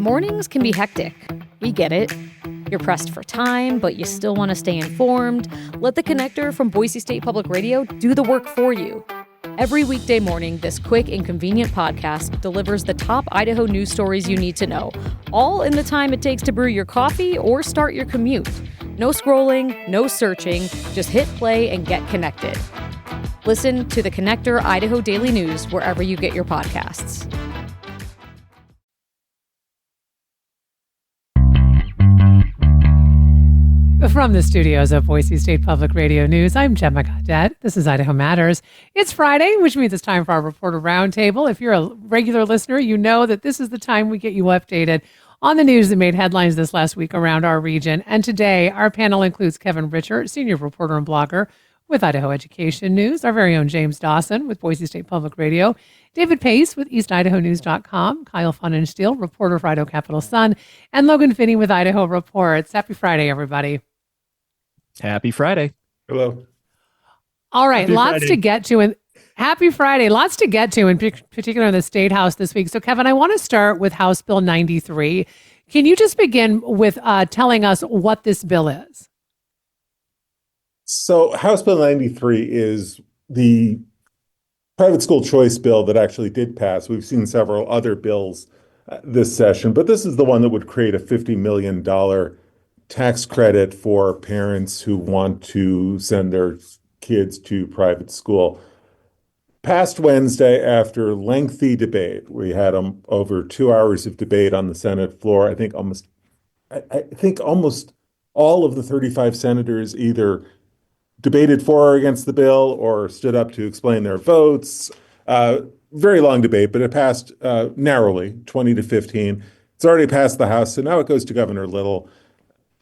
Mornings can be hectic. We get it. You're pressed for time, but you still want to stay informed. Let the connector from Boise State Public Radio do the work for you. Every weekday morning, this quick and convenient podcast delivers the top Idaho news stories you need to know, all in the time it takes to brew your coffee or start your commute. No scrolling, no searching, just hit play and get connected. Listen to the Connector Idaho Daily News wherever you get your podcasts. From the studios of Boise State Public Radio News, I'm Gemma Gaudette. This is Idaho Matters. It's Friday, which means it's time for our Reporter Roundtable. If you're a regular listener, you know that this is the time we get you updated on the news that made headlines this last week around our region. And today, our panel includes Kevin Richert, senior reporter and blogger with Idaho Education News, our very own James Dawson with Boise State Public Radio, David Pace with EastIdahoNews.com, Kyle Funensteel, reporter for Idaho Capital Sun, and Logan Finney with Idaho Reports. Happy Friday, everybody. Happy Friday. Hello. All right, Happy lots Friday. to get to. And happy Friday. Lots to get to, in particular in the State House this week. So, Kevin, I want to start with House Bill 93. Can you just begin with telling us what this bill is? So House Bill 93 is the private school choice bill that actually did pass. We've seen several other bills this session, but this is the one that would create a $50 million tax credit for parents who want to send their kids to private school. Passed Wednesday after lengthy debate. We had over 2 hours of debate on the Senate floor. I think almost all of the 35 senators either debated for or against the bill or stood up to explain their votes. Very long debate, but it passed narrowly, 20 to 15. It's already passed the House, so now it goes to Governor Little.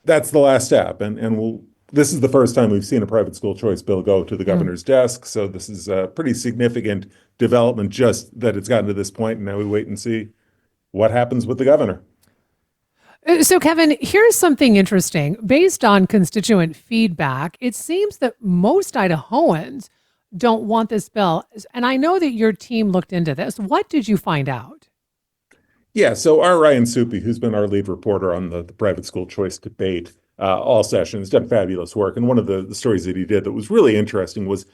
That's the last step, and this is the first time we've seen a private school choice bill go to the governor's desk, so this is a pretty significant development just that it's gotten to this point, and now we wait and see what happens with the governor. So, Kevin, here's something interesting. Based on constituent feedback, it seems that most Idahoans don't want this bill, and I know that your team looked into this. What did you find out? Yeah, so our Ryan Suppi, who's been our lead reporter on the private school choice debate all sessions, done fabulous work. And one of the stories that he did that was really interesting was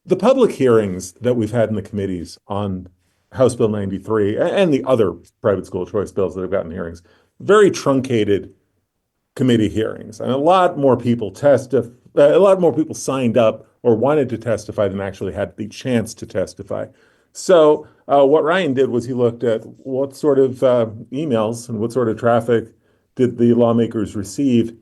the public hearings that we've had in the committees on House Bill 93 and the other private school choice bills that have gotten hearings. Very truncated committee hearings. And a lot more people signed up or wanted to testify than actually had the chance to testify. So what Ryan did was he looked at what sort of emails and what sort of traffic did the lawmakers receive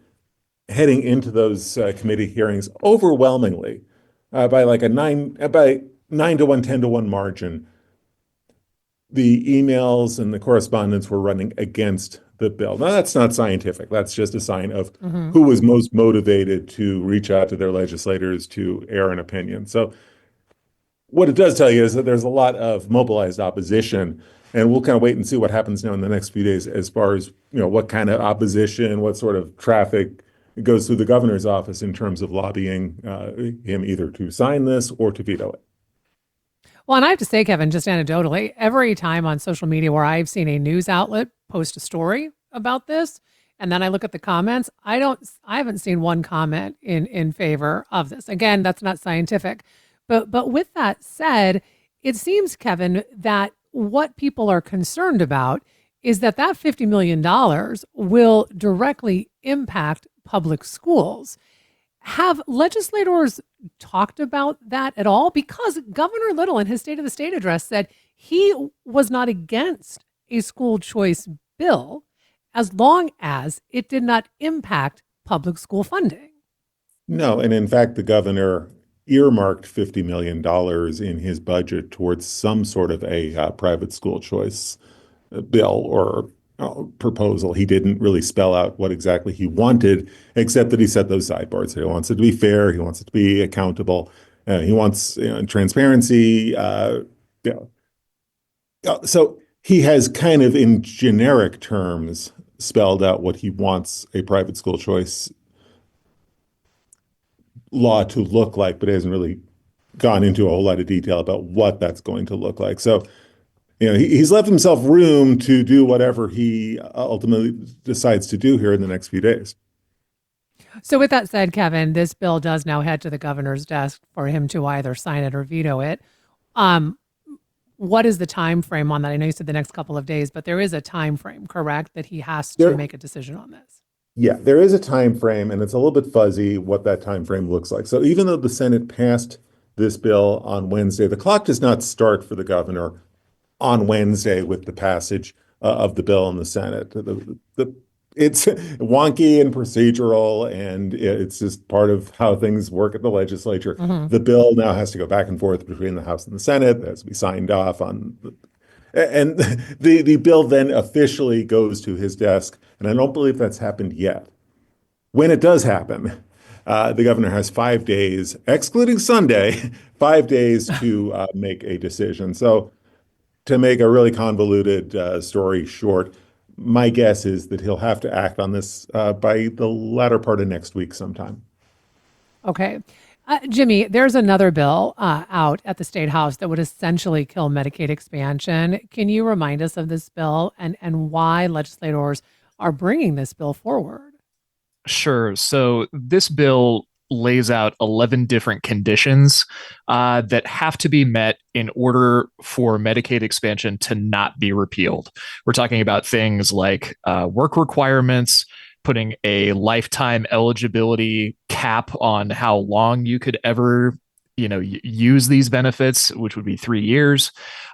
heading into those committee hearings. Overwhelmingly, by 9 to 1, 10 to 1 margin, the emails and the correspondence were running against the bill. Now, that's not scientific. That's just a sign of who was most motivated to reach out to their legislators to air an opinion. So what it does tell you is that there's a lot of mobilized opposition, and we'll kind of wait and see what happens now in the next few days as far as, what kind of opposition, what sort of traffic goes through the governor's office in terms of lobbying him either to sign this or to veto it. Well, and I have to say, Kevin, just anecdotally, every time on social media where I've seen a news outlet post a story about this, and then I look at the comments, I haven't seen one comment in favor of this. Again, that's not scientific. But with that said, it seems, Kevin, that what people are concerned about is that $50 million will directly impact public schools. Have legislators talked about that at all? Because Governor Little in his State of the State address said he was not against a school choice bill as long as it did not impact public school funding. No, and in fact, the governor earmarked $50 million in his budget towards some sort of a private school choice bill or proposal. He didn't really spell out what exactly he wanted, except that he set those sidebars. He wants it to be fair. He wants it to be accountable. He wants transparency. So he has kind of in generic terms spelled out what he wants a private school choice law to look like, but hasn't really gone into a whole lot of detail about what that's going to look like. So he's left himself room to do whatever he ultimately decides to do here in the next few days. So with that said, Kevin, this bill does now head to the governor's desk for him to either sign it or veto it. Um, what is the time frame on that? I know you said the next couple of days, but there is a time frame, correct, that he has to make a decision on this? Yeah, there is a time frame, and it's a little bit fuzzy what that time frame looks like. So even though the Senate passed this bill on Wednesday, the clock does not start for the governor on Wednesday with the passage of the bill in the Senate. It's wonky and procedural, and it's just part of how things work at the legislature. Mm-hmm. The bill now has to go back and forth between the House and the Senate. It has to be signed off on. And the bill then officially goes to his desk, and I don't believe that's happened yet. When it does happen, the governor has 5 days, excluding Sunday, 5 days to make a decision. So to make a really convoluted story short, my guess is that he'll have to act on this by the latter part of next week sometime. Okay. Jimmy, there's another bill out at the State House that would essentially kill Medicaid expansion. Can you remind us of this bill and why legislators are bringing this bill forward? Sure. So this bill lays out 11 different conditions that have to be met in order for Medicaid expansion to not be repealed. We're talking about things like work requirements, putting a lifetime eligibility cap on how long you could ever use these benefits, which would be 3 years,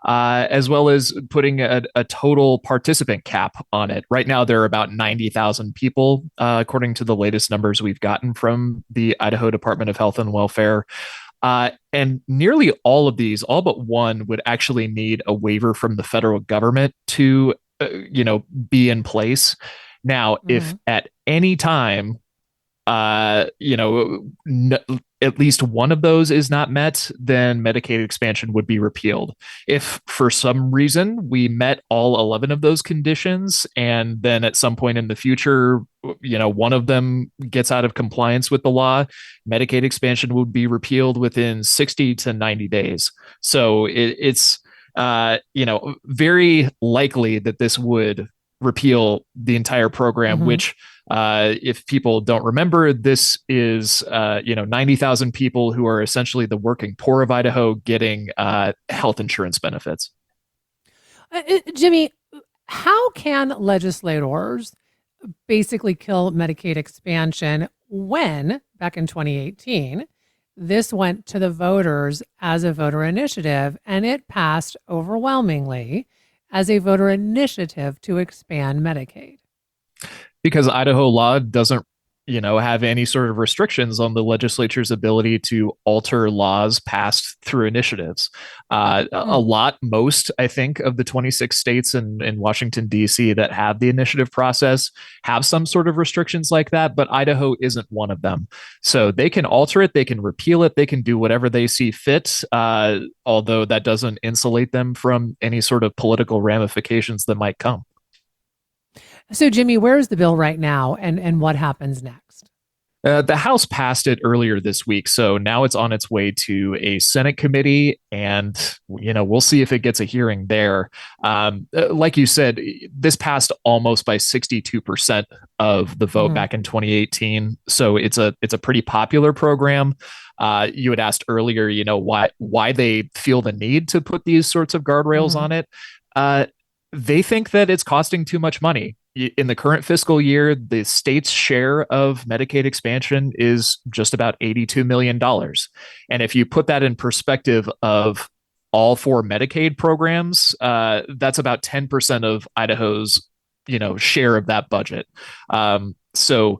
as well as putting a total participant cap on it. Right now, there are about 90,000 people, according to the latest numbers we've gotten from the Idaho Department of Health and Welfare. And nearly all of these, all but one, would actually need a waiver from the federal government to, be in place. Now, if at any time, at least one of those is not met, then Medicaid expansion would be repealed. If for some reason we met all 11 of those conditions, and then at some point in the future, one of them gets out of compliance with the law, Medicaid expansion would be repealed within 60 to 90 days. So it's very likely that this would repeal the entire program, which if people don't remember, this is 90,000 people who are essentially the working poor of Idaho getting health insurance benefits. Jimmy, how can legislators basically kill Medicaid expansion when, back in 2018, this went to the voters as a voter initiative and it passed overwhelmingly as a voter initiative to expand Medicaid? Because Idaho law doesn't, have any sort of restrictions on the legislature's ability to alter laws passed through initiatives. Most, I think, of the 26 states in Washington, D.C. that have the initiative process have some sort of restrictions like that, but Idaho isn't one of them. So they can alter it, they can repeal it, they can do whatever they see fit, although that doesn't insulate them from any sort of political ramifications that might come. So, Jimmy, where is the bill right now, and what happens next? The House passed it earlier this week, so now it's on its way to a Senate committee, and we'll see if it gets a hearing there. Like you said, this passed almost by 62% of the vote back in 2018, so it's a pretty popular program. You had asked earlier, why they feel the need to put these sorts of guardrails on it. They think that it's costing too much money. In the current fiscal year, the state's share of Medicaid expansion is just about $82 million. And if you put that in perspective of all 4 Medicaid programs, that's about 10% of Idaho's, share of that budget. So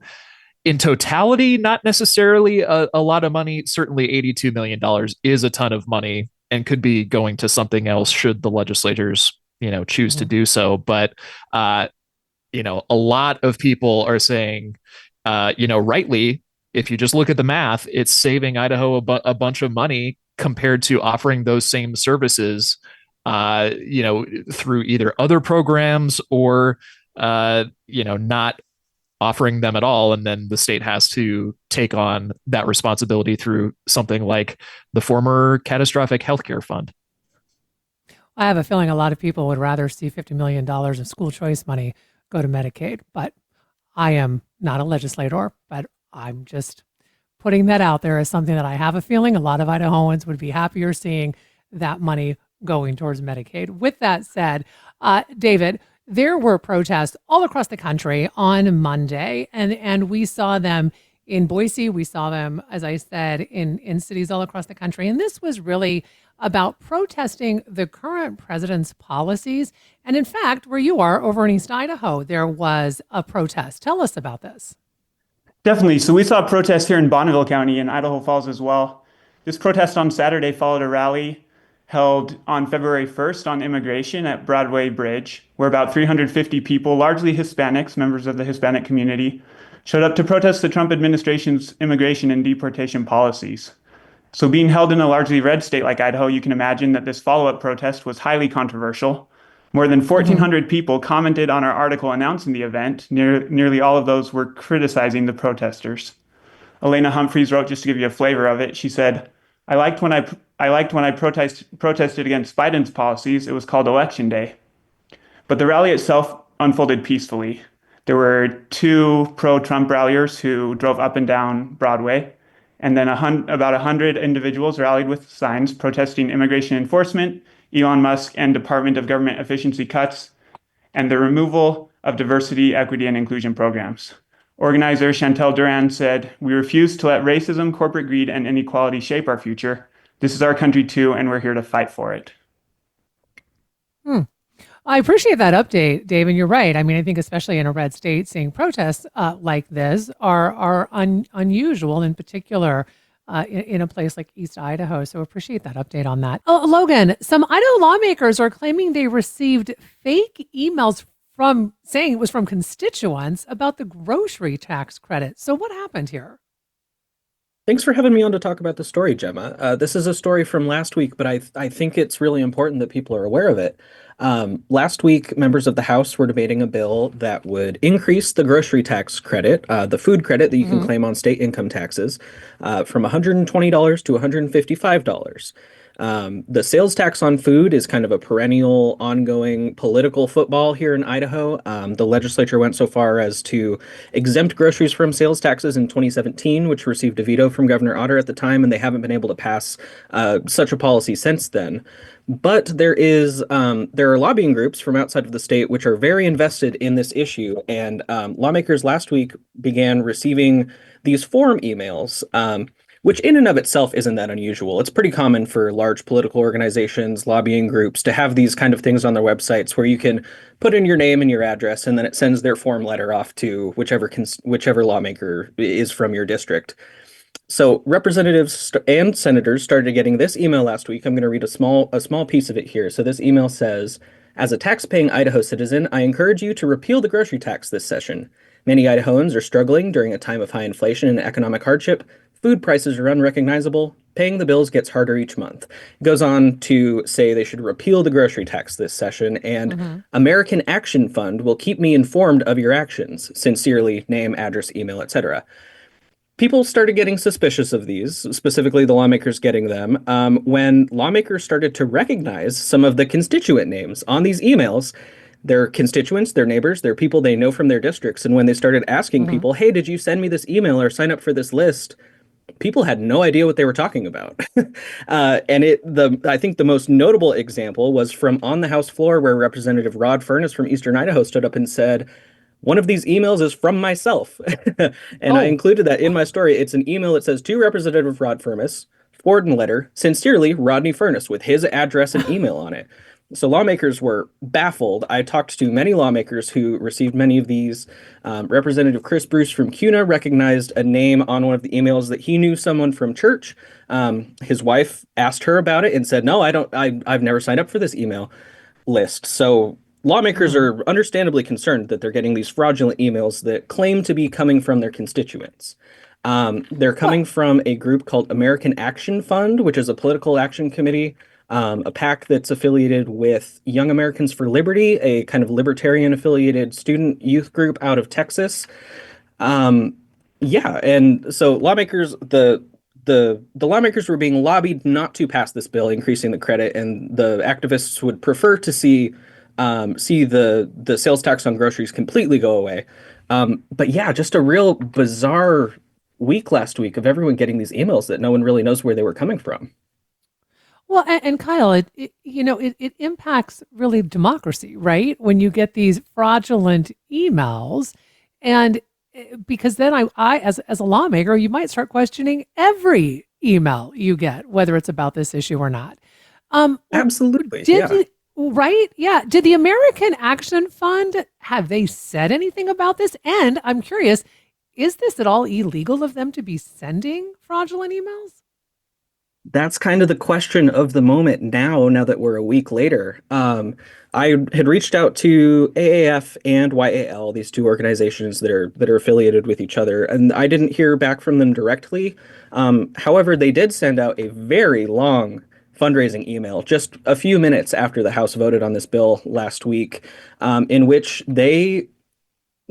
in totality, not necessarily a lot of money. Certainly $82 million is a ton of money and could be going to something else should the legislators, choose to do so. But a lot of people are saying, rightly, if you just look at the math, it's saving Idaho a bunch of money compared to offering those same services, through either other programs or, not offering them at all. And then the state has to take on that responsibility through something like the former catastrophic healthcare fund. I have a feeling a lot of people would rather see $50 million of school choice money go to Medicaid, but I am not a legislator, but I'm just putting that out there as something that I have a feeling a lot of Idahoans would be happier seeing that money going towards Medicaid. With that said, David, there were protests all across the country on Monday, and we saw them in Boise. We saw them, as I said, in cities all across the country. And this was really about protesting the current president's policies. And in fact, where you are over in East Idaho, there was a protest. Tell us about this. Definitely. So we saw protests here in Bonneville County and Idaho Falls as well. This protest on Saturday followed a rally held on February 1st on immigration at Broadway Bridge, where about 350 people, largely Hispanics, members of the Hispanic community, showed up to protest the Trump administration's immigration and deportation policies. So being held in a largely red state like Idaho, you can imagine that this follow-up protest was highly controversial. More than 1,400 people commented on our article announcing the event. Nearly all of those were criticizing the protesters. Elena Humphreys wrote, just to give you a flavor of it, she said, I liked when I protested against Biden's policies. It was called Election Day. But the rally itself unfolded peacefully. There were two pro-Trump ralliers who drove up and down Broadway, and then about 100 individuals rallied with signs protesting immigration enforcement, Elon Musk and Department of Government efficiency cuts, and the removal of diversity, equity, and inclusion programs. Organizer Chantel Duran said, we refuse to let racism, corporate greed, and inequality shape our future. This is our country too, and we're here to fight for it. I appreciate that update, Dave, and you're right. I mean, I think especially in a red state, seeing protests like this are unusual, in particular in a place like East Idaho. So appreciate that update on that. Logan, some Idaho lawmakers are claiming they received fake emails from saying it was from constituents about the grocery tax credit. So what happened here? Thanks for having me on to talk about the story, Gemma. This is a story from last week, but I think it's really important that people are aware of it. Last week, members of the House were debating a bill that would increase the grocery tax credit, the food credit that you can claim on state income taxes, from $120 to $155. The sales tax on food is kind of a perennial, ongoing political football here in Idaho. The legislature went so far as to exempt groceries from sales taxes in 2017, which received a veto from Governor Otter at the time, and they haven't been able to pass such a policy since then. But there are lobbying groups from outside of the state which are very invested in this issue, and lawmakers last week began receiving these form emails, which in and of itself isn't that unusual. It's pretty common for large political organizations, lobbying groups, to have these kind of things on their websites where you can put in your name and your address, and then it sends their form letter off to whichever lawmaker is from your district. So representatives and senators started getting this email last week. I'm going to read a small piece of it here. So this email says, as a tax-paying Idaho citizen, I encourage you to repeal the grocery tax this session. Many Idahoans are struggling during a time of high inflation and economic hardship. Food prices are unrecognizable. Paying the bills gets harder each month. It goes on to say they should repeal the grocery tax this session, and American Action Fund will keep me informed of your actions. Sincerely, name, address, email, etc. People started getting suspicious of these, specifically the lawmakers getting them, when lawmakers started to recognize some of the constituent names on these emails. Their constituents, their neighbors, their people they know from their districts. And when they started asking people, hey, did you send me this email or sign up for this list? People had no idea what they were talking about. I think the most notable example was from on the House floor, where Representative Rod Furness from Eastern Idaho stood up and said, one of these emails is from myself. I included that in my story. It's an email that says, to Representative Rod Furness, forward and letter, sincerely, Rodney Furness, with his address and email on it. So lawmakers were baffled. I talked to many lawmakers who received many of these. Representative Chris Bruce from CUNA recognized a name on one of the emails that he knew someone from church. His wife asked her about it and said, no, I've never signed up for this email list. So lawmakers are understandably concerned that they're getting these fraudulent emails that claim to be coming from their constituents. They're coming from a group called American Action Fund, which is a political action committee, a PAC that's affiliated with Young Americans for Liberty, a kind of libertarian-affiliated student youth group out of Texas. And so lawmakers, the the lawmakers were being lobbied not to pass this bill increasing the credit, and the activists would prefer to see the sales tax on groceries completely go away. But yeah, just a real bizarre week last week of everyone getting these emails that no one really knows where they were coming from. Well, and Kyle, it impacts really democracy, right? When you get these fraudulent emails, and because then I as a lawmaker, you might start questioning every email you get, whether it's about this issue or not. Absolutely, Did yeah. right? Yeah. Did the American Action Fund, have they said anything about this? And I'm curious, is this at all illegal of them to be sending fraudulent emails? That's kind of the question of the moment now that we're a week later. I had reached out to AAF and YAL, these two organizations that are affiliated with each other, and I didn't hear back from them directly. However, they did send out a very long fundraising email just a few minutes after the House voted on this bill last week, in which they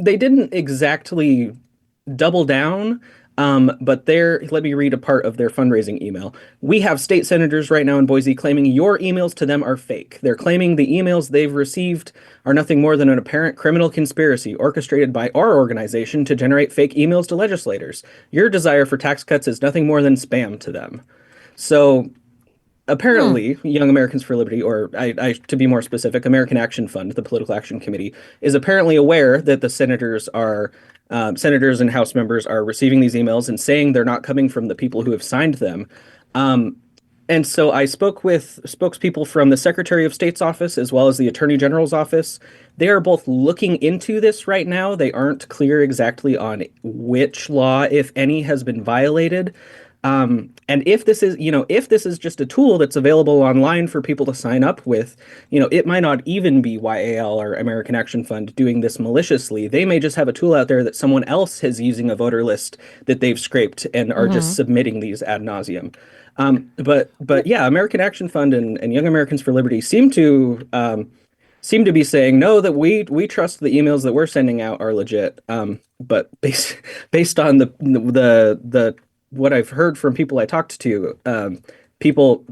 didn't exactly double down. But let me read a part of their fundraising email. We have state senators right now in Boise claiming your emails to them are fake. They're claiming the emails they've received are nothing more than an apparent criminal conspiracy orchestrated by our organization to generate fake emails to legislators. Your desire for tax cuts is nothing more than spam to them. So apparently, Young Americans for Liberty, or to be more specific, American Action Fund, the Political Action Committee, is apparently aware that the senators and House members are receiving these emails and saying they're not coming from the people who have signed them. And so I spoke with spokespeople from the Secretary of State's office as well as the Attorney General's office. They are both looking into this right now. They aren't clear exactly on which law, if any, has been violated. And if this is just a tool that's available online for people to sign up with, it might not even be YAL or American Action Fund doing this maliciously. They may just have a tool out there that someone else is using a voter list that they've scraped and are just submitting these ad nauseum. But yeah, American Action Fund and Young Americans for Liberty seem to be saying no, that we trust the emails that we're sending out are legit. But based on the what I've heard from people I talked to, people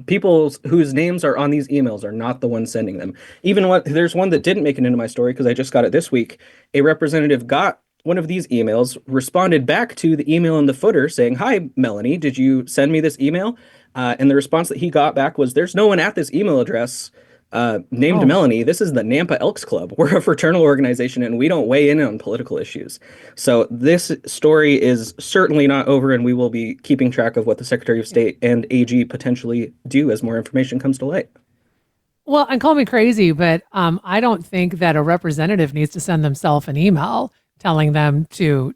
whose names are on these emails are not the ones sending them. There's one that didn't make it into my story because I just got it this week. A representative got one of these emails, responded back to the email in the footer saying, "Hi, Melanie, did you send me this email?" And the response that he got back was, "There's no one at this email address named Melanie. This is the Nampa Elks Club. We're a fraternal organization and we don't weigh in on political issues." So this story is certainly not over, and we will be keeping track of what the Secretary of State and AG potentially do as more information comes to light. Well, and call me crazy, but I don't think that a representative needs to send themselves an email telling them to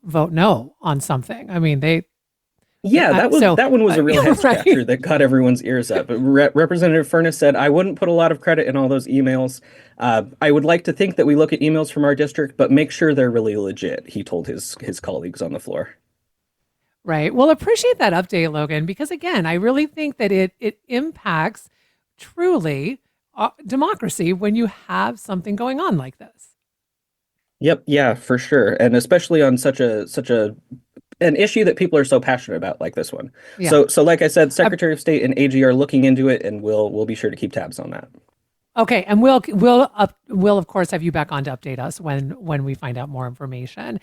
vote no on something. I mean, Yeah, that one was a real head right. scratcher that got everyone's ears up. But Representative Furness said, "I wouldn't put a lot of credit in all those emails. I would like to think that we look at emails from our district, but make sure they're really legit," he told his colleagues on the floor. Right. Well, appreciate that update, Logan, because again, I really think that it impacts truly democracy when you have something going on like this. Yep, yeah, for sure, and especially on such an issue that people are so passionate about, like this one. Yeah. So like I said, Secretary of State and AG are looking into it, and we'll be sure to keep tabs on that. Okay, and we'll of course have you back on to update us when we find out more information.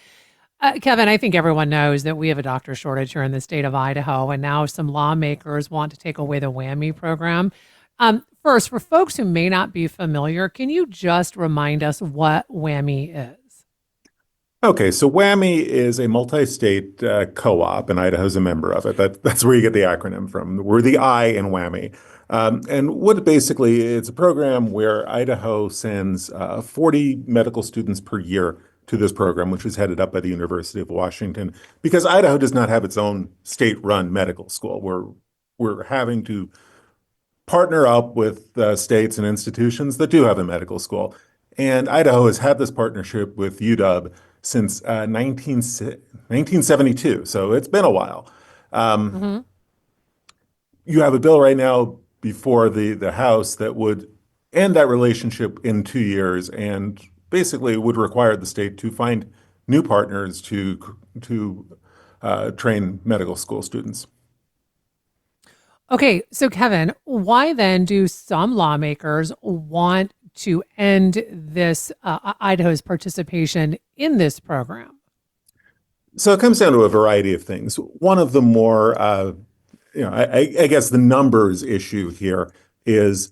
Kevin, I think everyone knows that we have a doctor shortage here in the state of Idaho, and now some lawmakers want to take away the WWAMI program. First, for folks who may not be familiar, can you just remind us what WWAMI is? Okay, so WWAMI is a multi-state co-op, and Idaho's a member of it. That's where you get the acronym from. We're the I in WWAMI. And what basically, it's a program where Idaho sends 40 medical students per year to this program, which is headed up by the University of Washington, because Idaho does not have its own state-run medical school. We're having to partner up with states and institutions that do have a medical school. And Idaho has had this partnership with UW since 1972, so it's been a while. You have a bill right now before the House that would end that relationship in 2 years and basically would require the state to find new partners to train medical school students. Okay, so Kevin, why then do some lawmakers want to end this Idaho's participation in this program? So it comes down to a variety of things. One of the more, I guess the numbers issue here is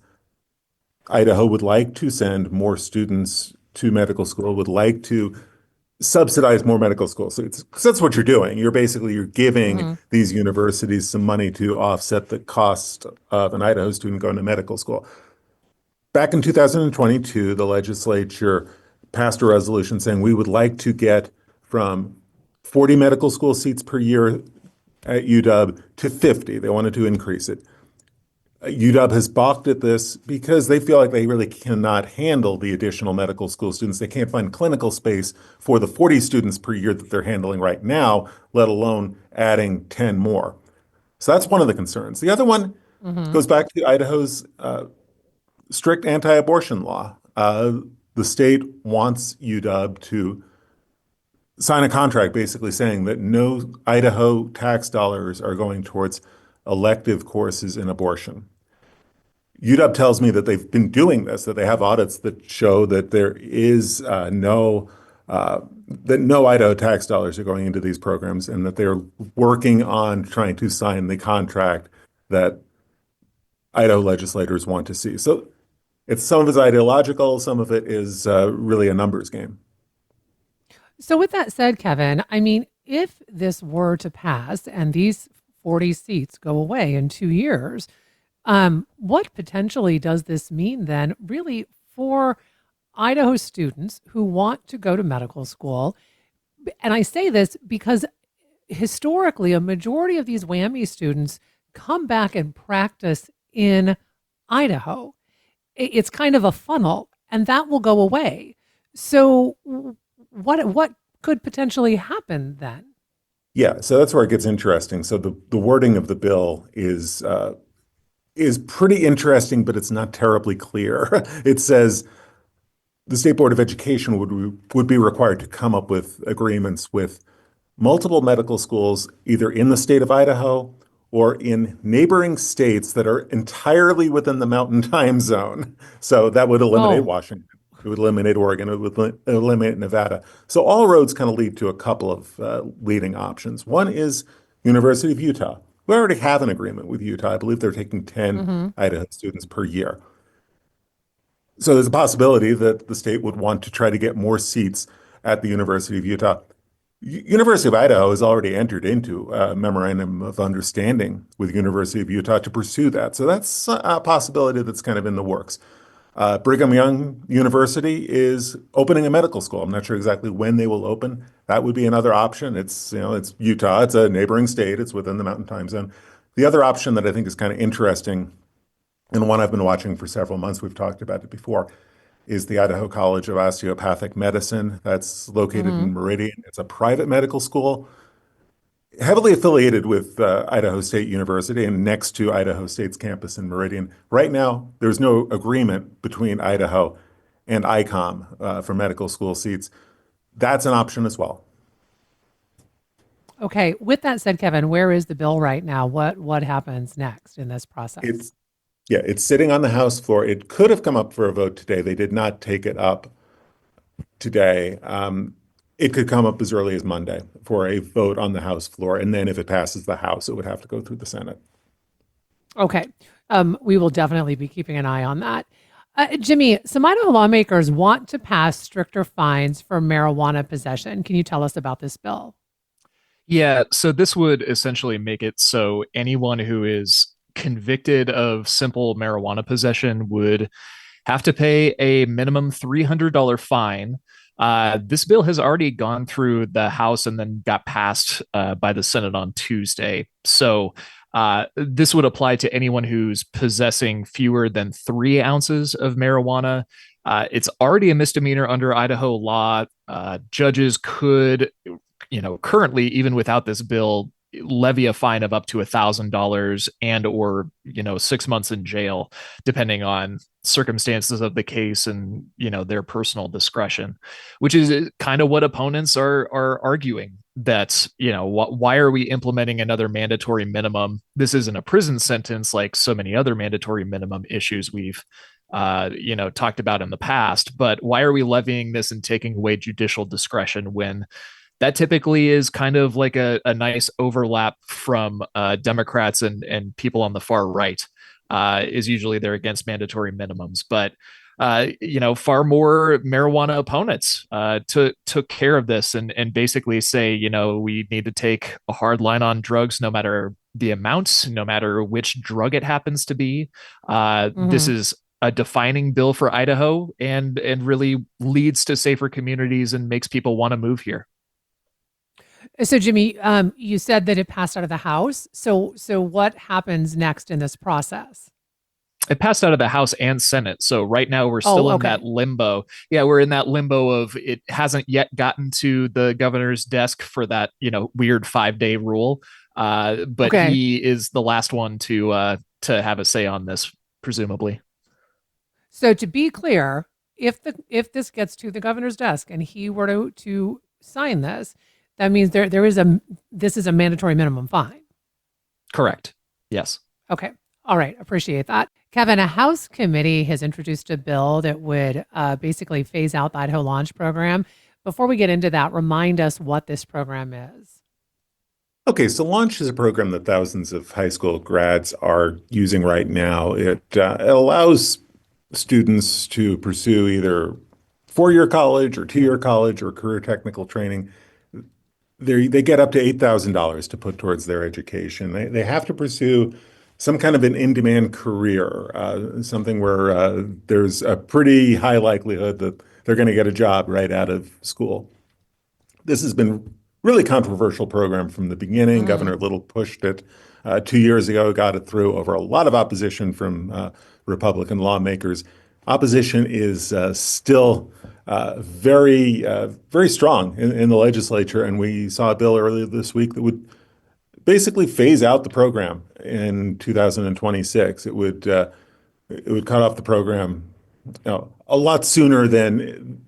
Idaho would like to send more students to medical school, would like to subsidize more medical school seats. Because that's what you're doing. You're giving these universities some money to offset the cost of an Idaho student going to medical school. Back in 2022, the legislature passed a resolution saying we would like to get from 40 medical school seats per year at UW to 50. They wanted to increase it. UW has balked at this because they feel like they really cannot handle the additional medical school students. They can't find clinical space for the 40 students per year that they're handling right now, let alone adding 10 more. So that's one of the concerns. The other one goes back to Idaho's strict anti-abortion law. The state wants UW to sign a contract basically saying that no Idaho tax dollars are going towards elective courses in abortion. UW tells me that they've been doing this, that they have audits that show that there is no Idaho tax dollars are going into these programs, and that they're working on trying to sign the contract that Idaho legislators want to see. So it's some of it's ideological, some of it is really a numbers game. So with that said, Kevin, I mean, if this were to pass and these 40 seats go away in 2 years, what potentially does this mean then really for Idaho students who want to go to medical school? And I say this because historically, a majority of these WWAMI students come back and practice in Idaho. It's kind of a funnel, and that will go away. So what could potentially happen then? Yeah, so that's where it gets interesting. So the wording of the bill is pretty interesting, but it's not terribly clear. It says the State Board of Education would be required to come up with agreements with multiple medical schools, either in the state of Idaho or in neighboring states that are entirely within the Mountain Time Zone. So that would eliminate Washington. It would eliminate Oregon. It would eliminate Nevada. So all roads kind of lead to a couple of leading options. One is University of Utah. We already have an agreement with Utah. I believe they're taking 10 Idaho students per year. So there's a possibility that the state would want to try to get more seats at the University of Utah. University of Idaho has already entered into a memorandum of understanding with University of Utah to pursue that. So that's a possibility that's kind of in the works. Brigham Young University is opening a medical school. I'm not sure exactly when they will open. That would be another option. It's Utah. It's a neighboring state. It's within the Mountain Time Zone. The other option that I think is kind of interesting, and one I've been watching for several months, we've talked about it before, is the Idaho College of Osteopathic Medicine. That's located in Meridian. It's a private medical school, heavily affiliated with Idaho State University and next to Idaho State's campus in Meridian. Right now, there's no agreement between Idaho and ICOM for medical school seats. That's an option as well. Okay. With that said, Kevin, where is the bill right now? What happens next in this process? It's sitting on the House floor. It could have come up for a vote today. They did not take it up today. It could come up as early as Monday for a vote on the House floor. And then if it passes the House, it would have to go through the Senate. Okay. We will definitely be keeping an eye on that. Jimmy, some Idaho lawmakers want to pass stricter fines for marijuana possession. Can you tell us about this bill? Yeah, so this would essentially make it so anyone who is convicted of simple marijuana possession would have to pay a minimum $300 fine. This bill has already gone through the House and then got passed by the Senate on Tuesday. So this would apply to anyone who's possessing fewer than 3 ounces of marijuana. It's already a misdemeanor under Idaho law. Judges could, currently, even without this bill, levy a fine of up to $1,000 and or 6 months in jail, depending on circumstances of the case and their personal discretion, which is kind of what opponents are arguing that, why are we implementing another mandatory minimum? This isn't a prison sentence like so many other mandatory minimum issues we've talked about in the past, but why are we levying this and taking away judicial discretion when that typically is kind of like a nice overlap from Democrats and people on the far right, is usually they're against mandatory minimums. But far more marijuana opponents took care of this and basically say, we need to take a hard line on drugs, no matter the amounts, no matter which drug it happens to be. This is a defining bill for Idaho and really leads to safer communities and makes people want to move here. So, Jimmy, you said that it passed out of the House. So what happens next in this process? It passed out of the House and Senate. So right now we're still in that limbo. Yeah, we're in that limbo of it hasn't yet gotten to the governor's desk for that, weird 5-day rule. But he is the last one to have a say on this, presumably. So to be clear, if this gets to the governor's desk and he were to sign this, that means this is a mandatory minimum fine. Correct. Yes. Okay. All right. Appreciate that. Kevin, a House committee has introduced a bill that would basically phase out the Idaho Launch Program. Before we get into that, remind us what this program is. Okay, so Launch is a program that thousands of high school grads are using right now. It allows students to pursue either four-year college or two-year college or career technical training. They get up to $8,000 to put towards their education. They have to pursue some kind of an in-demand career, something where there's a pretty high likelihood that they're going to get a job right out of school. This has been really controversial program from the beginning. Governor Little pushed it 2 years ago, got it through over a lot of opposition from Republican lawmakers. Opposition is still very, very strong in the legislature, and we saw a bill earlier this week that would basically phase out the program in 2026. It would cut off the program, a lot sooner than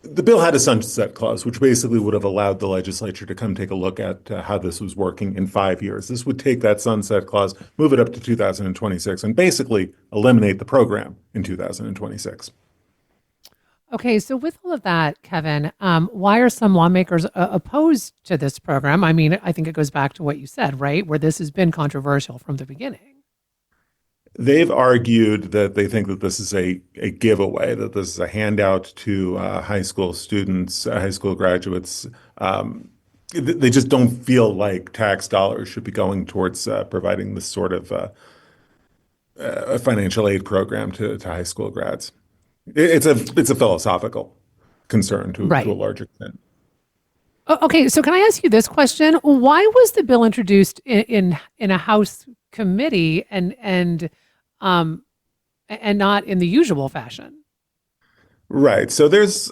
the bill had a sunset clause, which basically would have allowed the legislature to come take a look at how this was working in 5 years. This would take that sunset clause, move it up to 2026, and basically eliminate the program in 2026. Okay, so with all of that, Kevin, why are some lawmakers opposed to this program? I mean, I think it goes back to what you said, right, where this has been controversial from the beginning. They've argued that they think that this is a giveaway, that this is a handout to high school students, high school graduates. They just don't feel like tax dollars should be going towards providing this sort of a financial aid program to high school grads. It's a philosophical concern to a large extent. Okay, so can I ask you this question? Why was the bill introduced in a House committee and not in the usual fashion? Right. So there's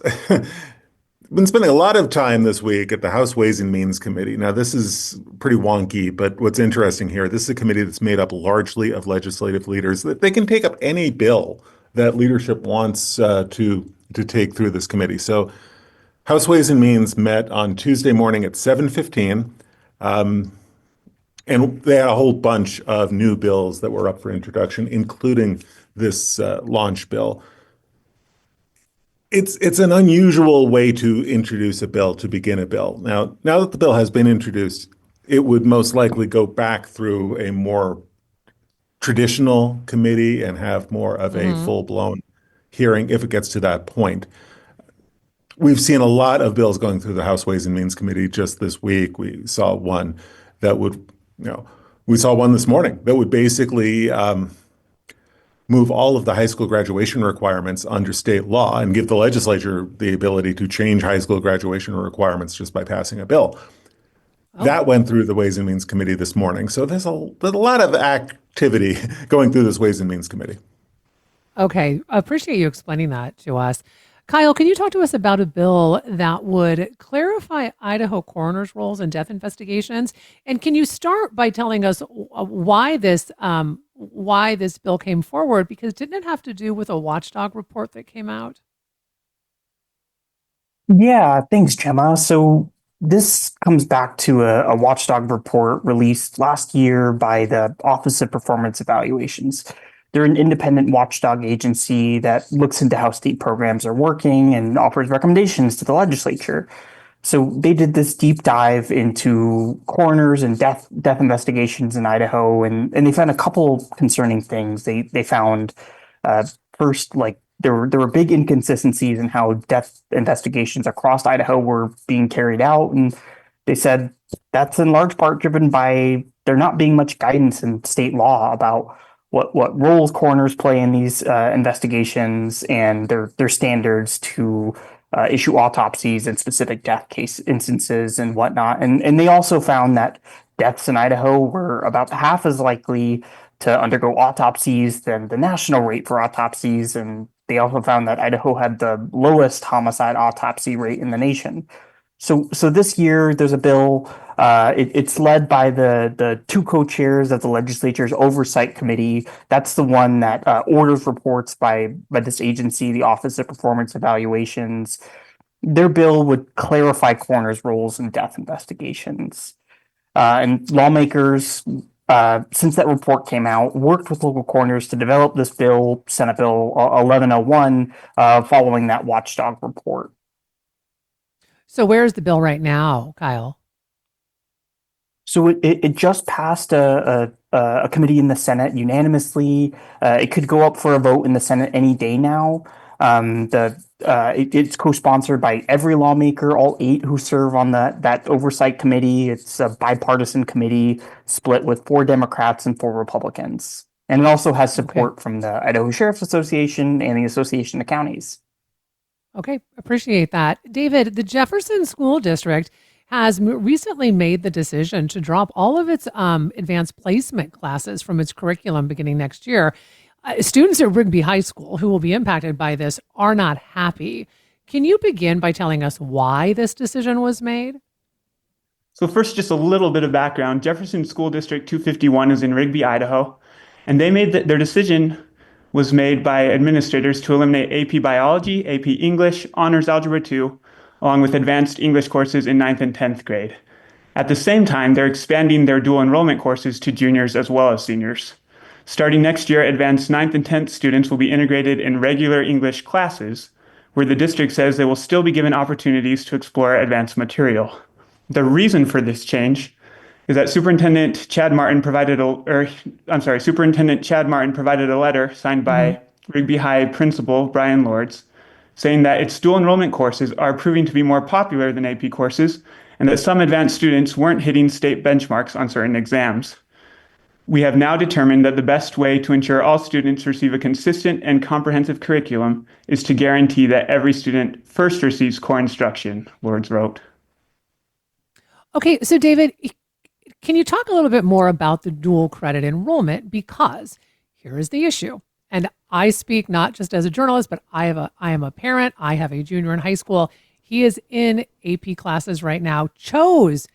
been spending a lot of time this week at the House Ways and Means Committee. Now, this is pretty wonky, but what's interesting here, this is a committee that's made up largely of legislative leaders. They can take up any bill that leadership wants to take through this committee. So House Ways and Means met on Tuesday morning at 7:15. And they had a whole bunch of new bills that were up for introduction, including this launch bill. It's an unusual way to introduce a bill, to begin a bill. Now that the bill has been introduced, it would most likely go back through a more traditional committee and have more of a full-blown hearing if it gets to that point. We've seen a lot of bills going through the House Ways and Means Committee just this week. We saw one that would, we saw one this morning that would basically move all of the high school graduation requirements under state law and give the legislature the ability to change high school graduation requirements just by passing a bill. That went through the Ways and Means Committee this morning. So there's a lot of activity going through this Ways and Means Committee. Okay, I appreciate you explaining that to us. Kyle, can you talk to us about a bill that would clarify Idaho coroners' roles in death investigations? And can you start by telling us why this bill came forward? Because didn't it have to do with a watchdog report that came out? Yeah, thanks, Gemma. So This comes back to a watchdog report released last year by the Office of Performance Evaluations. They're an independent watchdog agency that looks into how state programs are working and offers recommendations to the legislature. So they did this deep dive into coroners and death investigations in Idaho, and they found a couple concerning things. They found first, like there were big inconsistencies in how death investigations across Idaho were being carried out, and they said that's in large part driven by there not being much guidance in state law about what roles coroners play in these investigations and their standards to issue autopsies in specific death case instances and whatnot. And they also found that deaths in Idaho were about half as likely to undergo autopsies than the national rate for autopsies. And they also found that Idaho had the lowest homicide autopsy rate in the nation. So this year there's a bill. It's led by the two co-chairs of the legislature's oversight committee. That's the one that orders reports by this agency, the Office of Performance Evaluations. Their bill would clarify coroners' roles in death investigations. And lawmakers, since that report came out, worked with local coroners to develop this bill, Senate Bill 1101, following that watchdog report. So where's the bill right now, Kyle? So it just passed a committee in the Senate unanimously. It could go up for a vote in the Senate any day now. It's co-sponsored by every lawmaker, all 8 who serve on that oversight committee. It's a bipartisan committee split with 4 Democrats and 4 Republicans. And it also has support from the Idaho Sheriff's Association and the Association of Counties. Okay, appreciate that. David, the Jefferson School District has recently made the decision to drop all of its advanced placement classes from its curriculum beginning next year. Students at Rigby High School who will be impacted by this are not happy. Can you begin by telling us why this decision was made? So first, just a little bit of background. Jefferson School District 251 is in Rigby, Idaho, and they made their decision was made by administrators to eliminate AP Biology, AP English, Honors Algebra 2, along with advanced English courses in 9th and 10th grade. At the same time, they're expanding their dual enrollment courses to juniors as well as seniors. Starting next year, advanced 9th and 10th students will be integrated in regular English classes, where the district says they will still be given opportunities to explore advanced material. The reason for this change is that Superintendent Chad Martin provided a letter signed by Rigby High Principal Brian Lords, saying that its dual enrollment courses are proving to be more popular than AP courses, and that some advanced students weren't hitting state benchmarks on certain exams. We have now determined that the best way to ensure all students receive a consistent and comprehensive curriculum is to guarantee that every student first receives core instruction, Lords wrote. Okay, so David, can you talk a little bit more about the dual credit enrollment? Because here is the issue. And I speak not just as a journalist, but I am a parent. I have a junior in high school. He is in AP classes right now, chose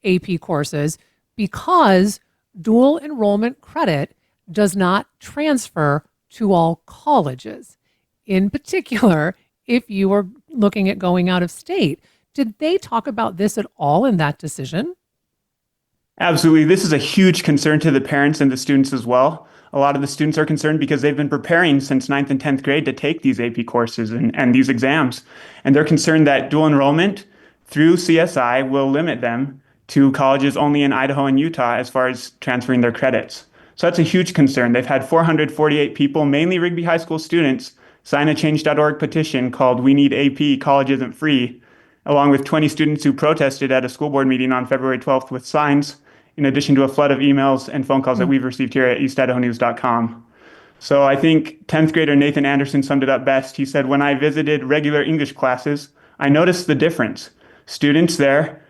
AP courses because dual enrollment credit does not transfer to all colleges. In particular, if you are looking at going out of state. Did they talk about this at all in that decision? Absolutely. This is a huge concern to the parents and the students as well. A lot of the students are concerned because they've been preparing since 9th and 10th grade to take these AP courses and these exams. And they're concerned that dual enrollment through CSI will limit them to colleges only in Idaho and Utah as far as transferring their credits. So that's a huge concern. They've had 448 people, mainly Rigby High School students, sign a change.org petition called We Need AP, College Isn't Free, along with 20 students who protested at a school board meeting on February 12th with signs, in addition to a flood of emails and phone calls that we've received here at eastidahonews.com. So I think 10th grader Nathan Anderson summed it up best. He said, "When I visited regular English classes, I noticed the difference. Students there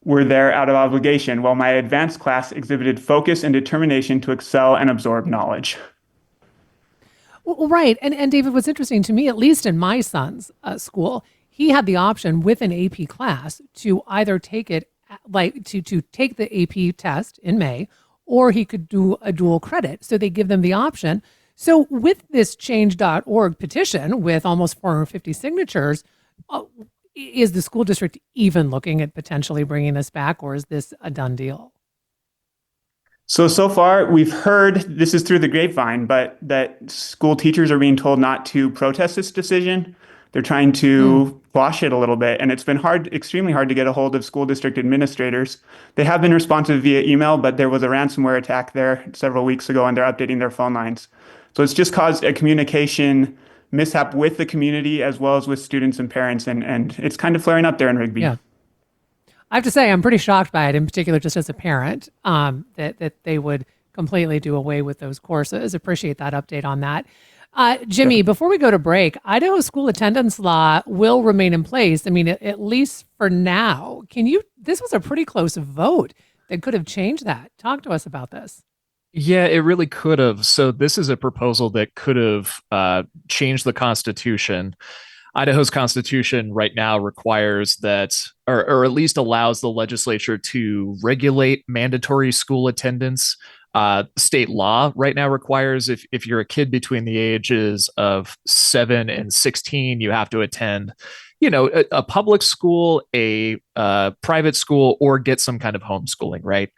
were there out of obligation, while my advanced class exhibited focus and determination to excel and absorb knowledge." Well, right. And David, what's interesting to me, at least in my son's school, he had the option with an AP class to either take it to take the AP test in May, or he could do a dual credit. So they give them the option. So with this change.org petition with almost 450 signatures, Is the school district even looking at potentially bringing this back, or is this a done deal? So far, we've heard, this is through the grapevine, but that school teachers are being told not to protest this decision. They're trying to quash it a little bit, and it's been extremely hard to get a hold of school district administrators. They have been responsive via email, but there was a ransomware attack there several weeks ago, and they're updating their phone lines. So it's just caused a communication mishap with the community as well as with students and parents, and it's kind of flaring up there in Rigby. Yeah. I have to say, I'm pretty shocked by it, in particular, just as a parent, that they would completely do away with those courses. Appreciate that update on that. Jimmy, before we go to break, Idaho school attendance law will remain in place. I mean, at least for now. This was a pretty close vote that could have changed that. Talk to us about this. Yeah, it really could have. So this is a proposal that could have changed the Constitution. Idaho's Constitution right now requires that, or at least allows the legislature to regulate mandatory school attendance. State law right now requires if you're a kid between the ages of 7 and 16, you have to attend, a public school, a private school, or get some kind of homeschooling, right?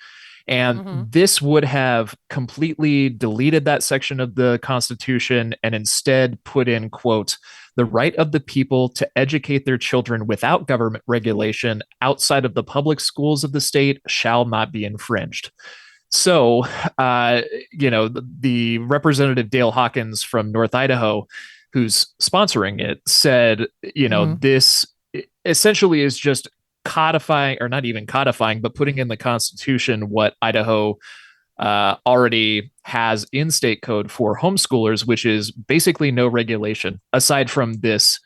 And this would have completely deleted that section of the Constitution and instead put in, quote, the right of the people to educate their children without government regulation outside of the public schools of the state shall not be infringed. So, the Representative Dale Hawkins from North Idaho, who's sponsoring it, said, this essentially is just codifying, or not even codifying, but putting in the Constitution what Idaho already has in state code for homeschoolers, which is basically no regulation aside from this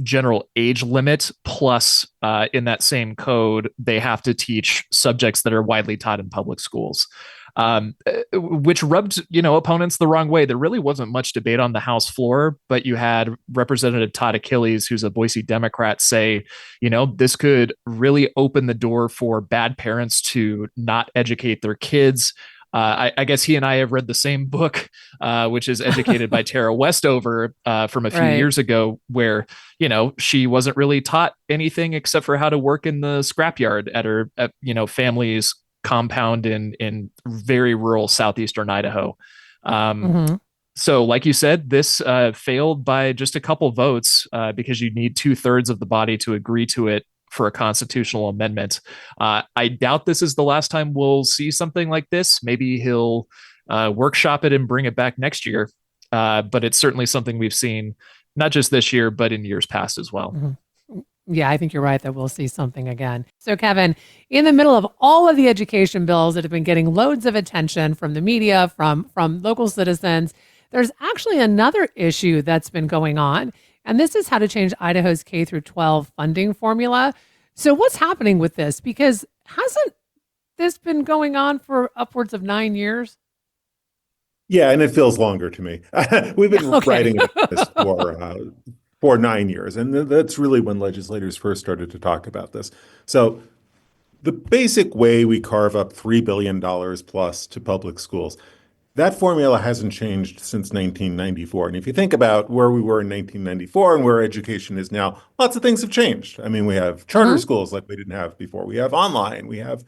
general age limit. Plus, in that same code, they have to teach subjects that are widely taught in public schools. Which rubbed, opponents the wrong way. There really wasn't much debate on the House floor, but you had Representative Todd Achilles, who's a Boise Democrat, say, this could really open the door for bad parents to not educate their kids. I guess he and I have read the same book, which is Educated by Tara Westover from a few years ago, where, she wasn't really taught anything except for how to work in the scrapyard at her, family's compound in very rural southeastern Idaho. So like you said, this failed by just a couple votes because you need 2/3 of the body to agree to it for a constitutional amendment. I doubt this is the last time we'll see something like this. Maybe he'll workshop it and bring it back next year. But it's certainly something we've seen not just this year, but in years past as well. Yeah, I think you're right that we'll see something again. So, Kevin, in the middle of all of the education bills that have been getting loads of attention from the media, from local citizens, there's actually another issue that's been going on, and this is how to change Idaho's K through 12 funding formula. So, what's happening with this? Because hasn't this been going on for upwards of 9 years? Yeah, and it feels longer to me. We've been writing about this for 9 years. And that's really when legislators first started to talk about this. So the basic way we carve up $3 billion plus to public schools, that formula hasn't changed since 1994. And if you think about where we were in 1994 and where education is now, lots of things have changed. I mean, we have charter schools like we didn't have before. We have online. We have,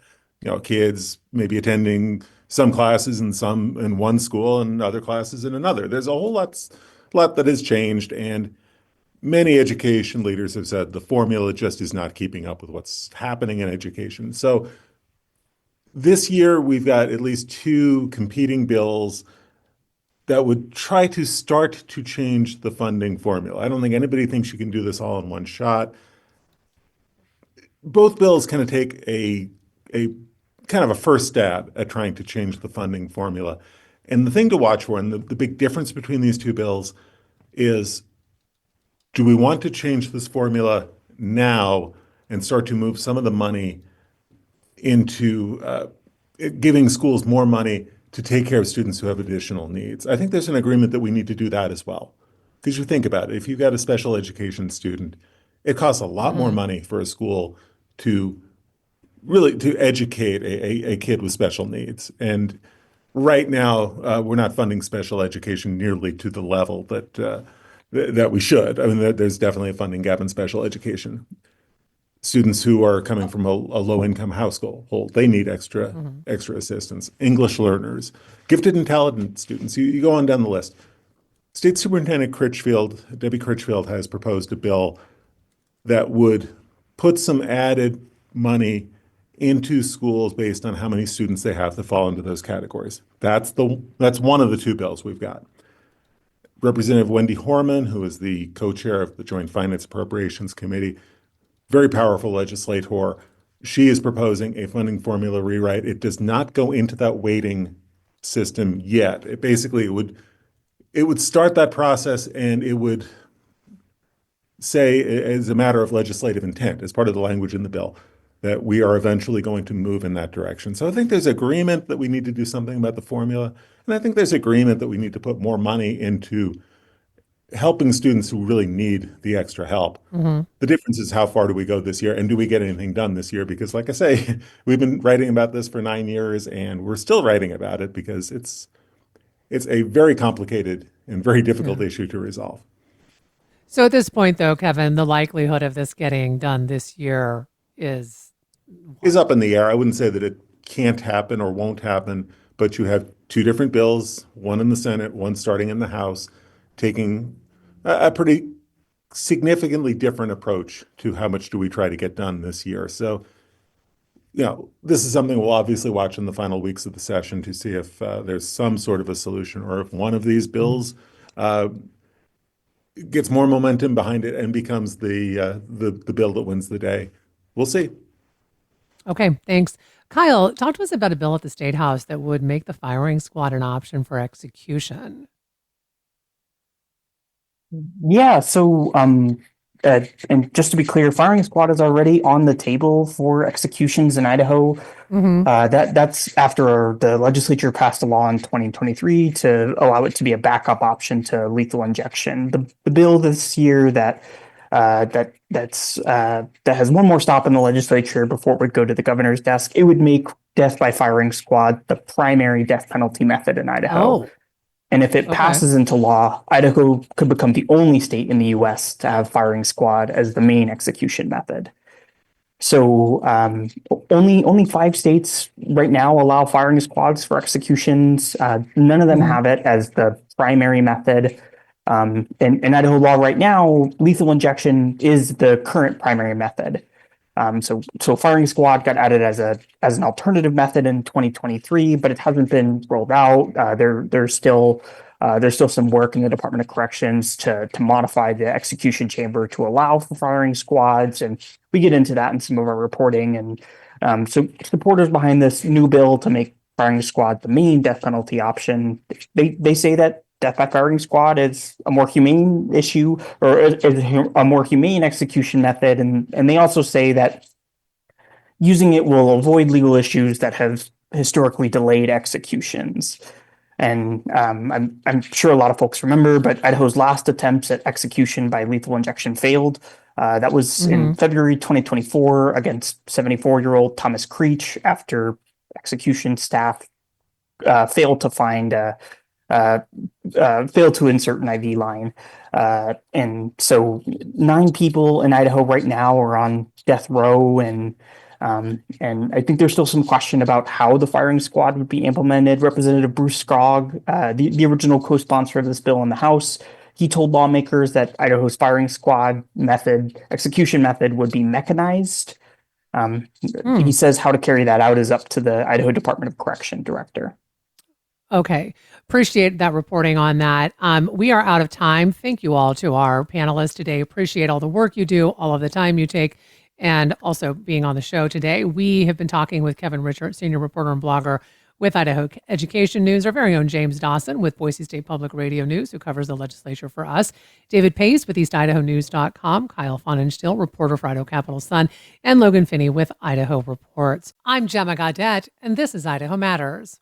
kids maybe attending some classes in one school and other classes in another. There's a whole lot that has changed, and many education leaders have said the formula just is not keeping up with what's happening in education. So this year, we've got at least 2 competing bills that would try to start to change the funding formula. I don't think anybody thinks you can do this all in one shot. Both bills kind of take a kind of a first stab at trying to change the funding formula. And the thing to watch for, and the big difference between these 2 bills is, do we want to change this formula now and start to move some of the money into giving schools more money to take care of students who have additional needs? I think there's an agreement that we need to do that as well. Because you think about it, if you've got a special education student, it costs a lot more money for a school to educate a kid with special needs. And right now, we're not funding special education nearly to the level that that we should. I mean, there's definitely a funding gap in special education. Students who are coming from a low-income household, they need extra assistance. English learners, gifted and talented students. You go on down the list. State Superintendent Debbie Critchfield, has proposed a bill that would put some added money into schools based on how many students they have that fall into those categories. That's one of the two bills we've got. Representative Wendy Horman, who is the co-chair of the Joint Finance Appropriations Committee, very powerful legislator. She is proposing a funding formula rewrite. It does not go into that weighting system yet. It would start that process, and it would say, as a matter of legislative intent, as part of the language in the bill, that we are eventually going to move in that direction. So I think there's agreement that we need to do something about the formula, and I think there's agreement that we need to put more money into helping students who really need the extra help. The difference is, how far do we go this year, and do we get anything done this year? Because, like I say, we've been writing about this for 9 years, and we're still writing about it because it's a very complicated and very difficult issue to resolve. So at this point, though, Kevin, the likelihood of this getting done this year is up in the air. I wouldn't say that it can't happen or won't happen, but you have two different bills, one in the Senate, one starting in the House, taking a pretty significantly different approach to how much do we try to get done this year. So, this is something we'll obviously watch in the final weeks of the session to see if there's some sort of a solution, or if one of these bills gets more momentum behind it and becomes the bill that wins the day. We'll see. Okay, thanks. Kyle, talk to us about a bill at the State House that would make the firing squad an option for execution. Yeah, so and just to be clear, firing squad is already on the table for executions in Idaho. That's after the legislature passed a law in 2023 to allow it to be a backup option to lethal injection. The bill this year that has one more stop in the legislature before it would go to the governor's desk. It would make death by firing squad the primary death penalty method in Idaho. And if it passes into law, Idaho could become the only state in the U.S. to have firing squad as the main execution method. So only 5 states right now allow firing squads for executions. None of them have it as the primary method. In Idaho law right now, lethal injection is the current primary method. So firing squad got added as an alternative method in 2023, but it hasn't been rolled out. There's still some work in the Department of Corrections to modify the execution chamber to allow for firing squads, and we get into that in some of our reporting. And so supporters behind this new bill to make firing squad the main death penalty option, they say that death by firing squad is a more humane issue, or is a more humane execution method. And they also say that using it will avoid legal issues that have historically delayed executions. And I'm sure a lot of folks remember, but Idaho's last attempts at execution by lethal injection failed. That was in February 2024 against 74-year-old Thomas Creech, after execution staff failed to insert an IV line. And so 9 people in Idaho right now are on death row. And I think there's still some question about how the firing squad would be implemented. Representative Bruce Scrogg, the original co-sponsor of this bill in the House, he told lawmakers that Idaho's firing squad execution method would be mechanized. He says how to carry that out is up to the Idaho Department of Correction director. Okay. Appreciate that reporting on that. We are out of time. Thank you all to our panelists today. Appreciate all the work you do, all of the time you take, and also being on the show today. We have been talking with Kevin Richert, senior reporter and blogger with Idaho Education News, our very own James Dawson with Boise State Public Radio News, who covers the legislature for us, David Pace with EastIdahoNews.com, Kyle Fonenstiel, reporter for Idaho Capital Sun, and Logan Finney with Idaho Reports. I'm Gemma Gaudette, and this is Idaho Matters.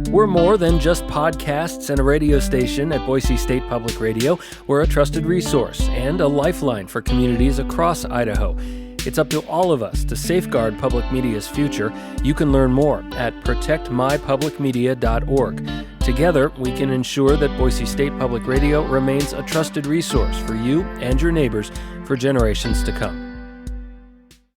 We're more than just podcasts and a radio station at Boise State Public Radio. We're a trusted resource and a lifeline for communities across Idaho. It's up to all of us to safeguard public media's future. You can learn more at protectmypublicmedia.org. Together, we can ensure that Boise State Public Radio remains a trusted resource for you and your neighbors for generations to come.